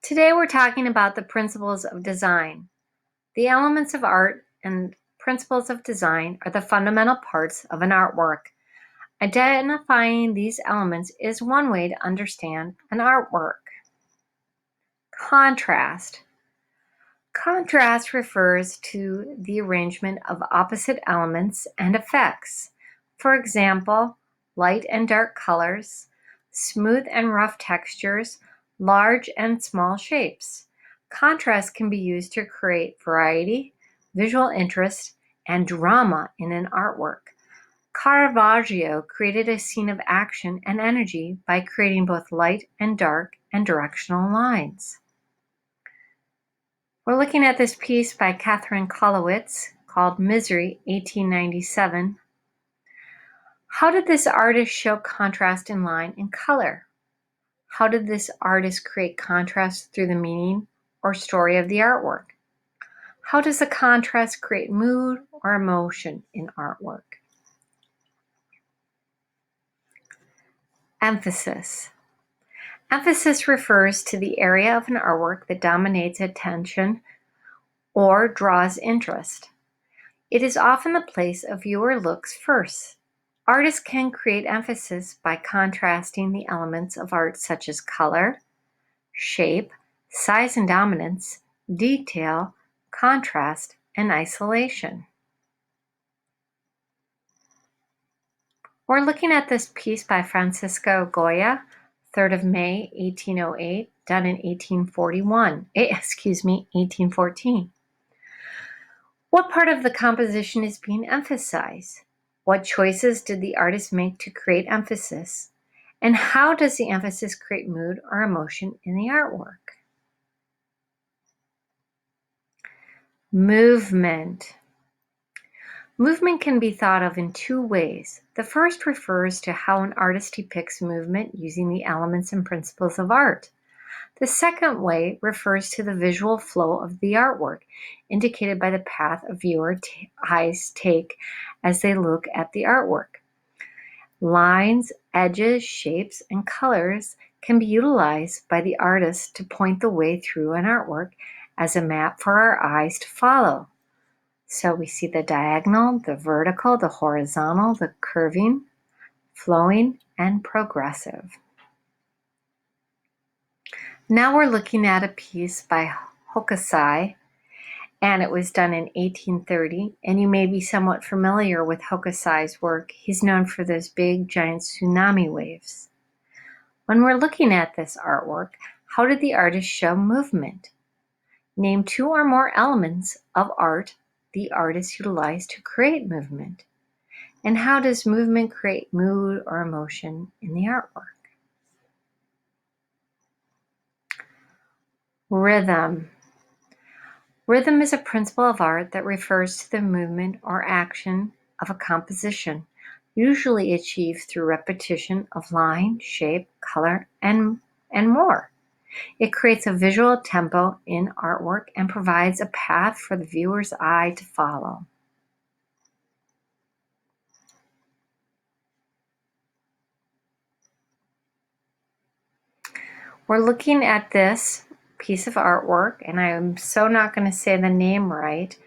Today we're talking about the principles of design. The elements of art and principles of design are the fundamental parts of an artwork. Identifying these elements is one way to understand an artwork. Contrast. Contrast refers to the arrangement of opposite elements and effects. For example, light and dark colors, smooth and rough textures, large and small shapes. Contrast can be used to create variety, visual interest, and drama in an artwork. Caravaggio created a scene of action and energy by creating both light and dark and directional lines. We're looking at this piece by Catherine Kollowitz called Misery, 1897. How did this artist show contrast in line and color? How did this artist create contrast through the meaning or story of the artwork? How does the contrast create mood or emotion in artwork? Emphasis. Emphasis refers to the area of an artwork that dominates attention or draws interest. It is often the place a viewer looks first. Artists can create emphasis by contrasting the elements of art such as color, shape, size and dominance, detail, contrast, and isolation. We're looking at this piece by Francisco Goya, 3rd of May, 1808, done in 1814. What part of the composition is being emphasized? What choices did the artist make to create emphasis? And how does the emphasis create mood or emotion in the artwork? Movement. Movement can be thought of in two ways. The first refers to how an artist depicts movement using the elements and principles of art. The second way refers to the visual flow of the artwork, indicated by the path a viewer's eyes take as they look at the artwork. Lines, edges, shapes, and colors can be utilized by the artist to point the way through an artwork as a map for our eyes to follow. So we see the diagonal, the vertical, the horizontal, the curving, flowing, and progressive. Now we're looking at a piece by Hokusai, and it was done in 1830, and you may be somewhat familiar with Hokusai's work. He's known for those big, giant tsunami waves. When we're looking at this artwork, how did the artist show movement? Name two or more elements of art the artist utilized to create movement. And how does movement create mood or emotion in the artwork? Rhythm. Rhythm is a principle of art that refers to the movement or action of a composition, usually achieved through repetition of line, shape, color, and more. It creates a visual tempo in artwork and provides a path for the viewer's eye to follow. We're looking at this piece of artwork, and I am so not going to say the name right.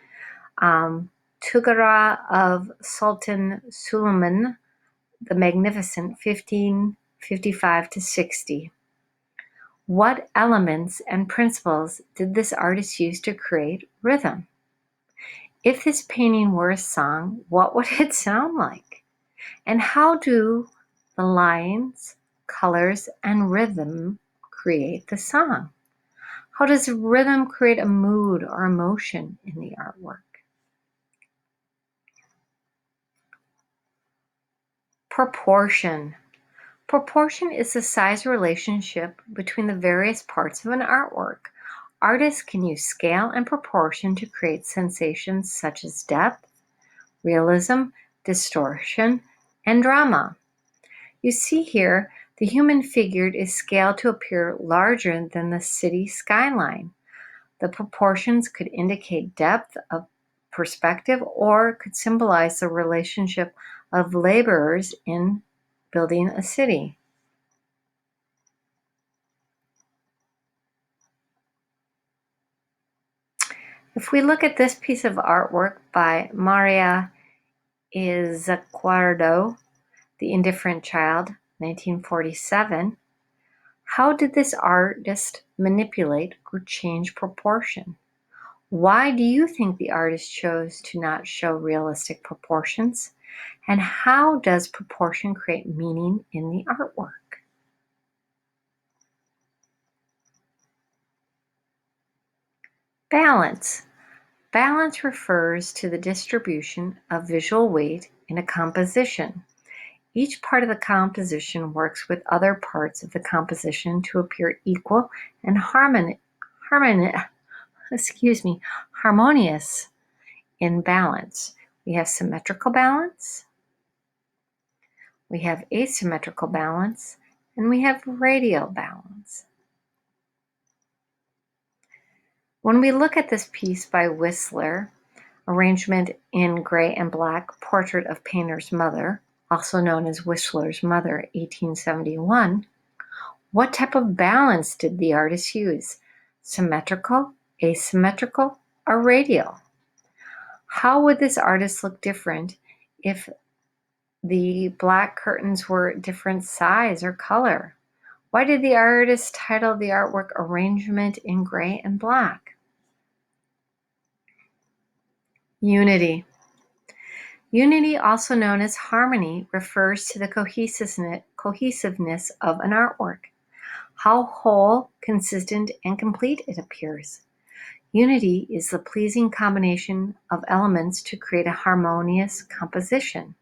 Tugara of Sultan Suleiman the Magnificent, 1555 to 60. What elements and principles did this artist use to create rhythm? If this painting were a song, what would it sound like? And how do the lines, colors, and rhythm create the song? How does rhythm create a mood or emotion in the artwork? Proportion. Proportion is the size relationship between the various parts of an artwork. Artists can use scale and proportion to create sensations such as depth, realism, distortion, and drama. You see here, the human figure is scaled to appear larger than the city skyline. The proportions could indicate depth of perspective or could symbolize the relationship of laborers in building a city. If we look at this piece of artwork by Maria Izquierdo, The Indifferent Child, 1947, how did this artist manipulate or change proportion? Why do you think the artist chose to not show realistic proportions? And how does proportion create meaning in the artwork? Balance. Balance refers to the distribution of visual weight in a composition. Each part of the composition works with other parts of the composition to appear equal and harmonious in balance. We have symmetrical balance, we have asymmetrical balance, and we have radial balance. When we look at this piece by Whistler, Arrangement in Gray and Black, Portrait of Painter's Mother, also known as Whistler's Mother, 1871, what type of balance did the artist use? Symmetrical, asymmetrical, or radial? How would this artist look different if the black curtains were different size or color? Why did the artist title the artwork Arrangement in Gray and Black? Unity. Unity, also known as harmony, refers to the cohesiveness of an artwork, how whole, consistent, and complete it appears. Unity is the pleasing combination of elements to create a harmonious composition.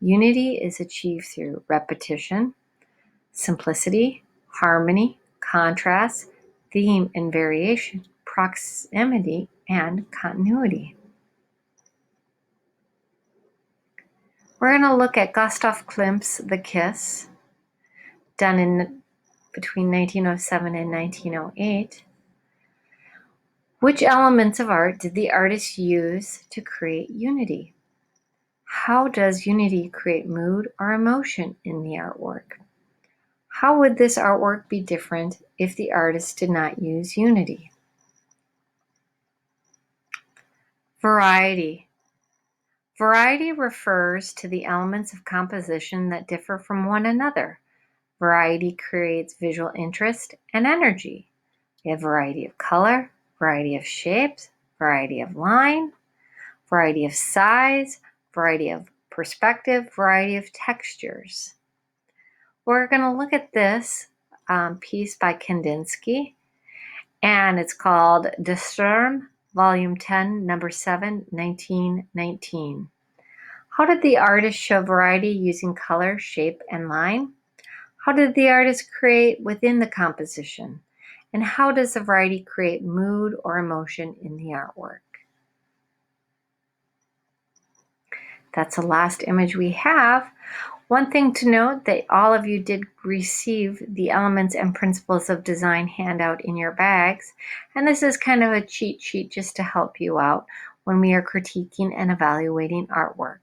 Unity is achieved through repetition, simplicity, harmony, contrast, theme and variation, proximity, and continuity. We're going to look at Gustav Klimt's The Kiss, done between 1907 and 1908. Which elements of art did the artist use to create unity? How does unity create mood or emotion in the artwork? How would this artwork be different if the artist did not use unity? Variety. Variety refers to the elements of composition that differ from one another. Variety creates visual interest and energy. We have variety of color, variety of shapes, variety of line, variety of size, variety of perspective, variety of textures. We're going to look at this piece by Kandinsky, and it's called De Sturm, Volume 10, Number 7, 1919. How did the artist show variety using color, shape, and line? How did the artist create within the composition? And how does the variety create mood or emotion in the artwork? That's the last image we have. One thing to note, that all of you did receive the Elements and Principles of Design handout in your bags, and this is kind of a cheat sheet just to help you out when we are critiquing and evaluating artwork.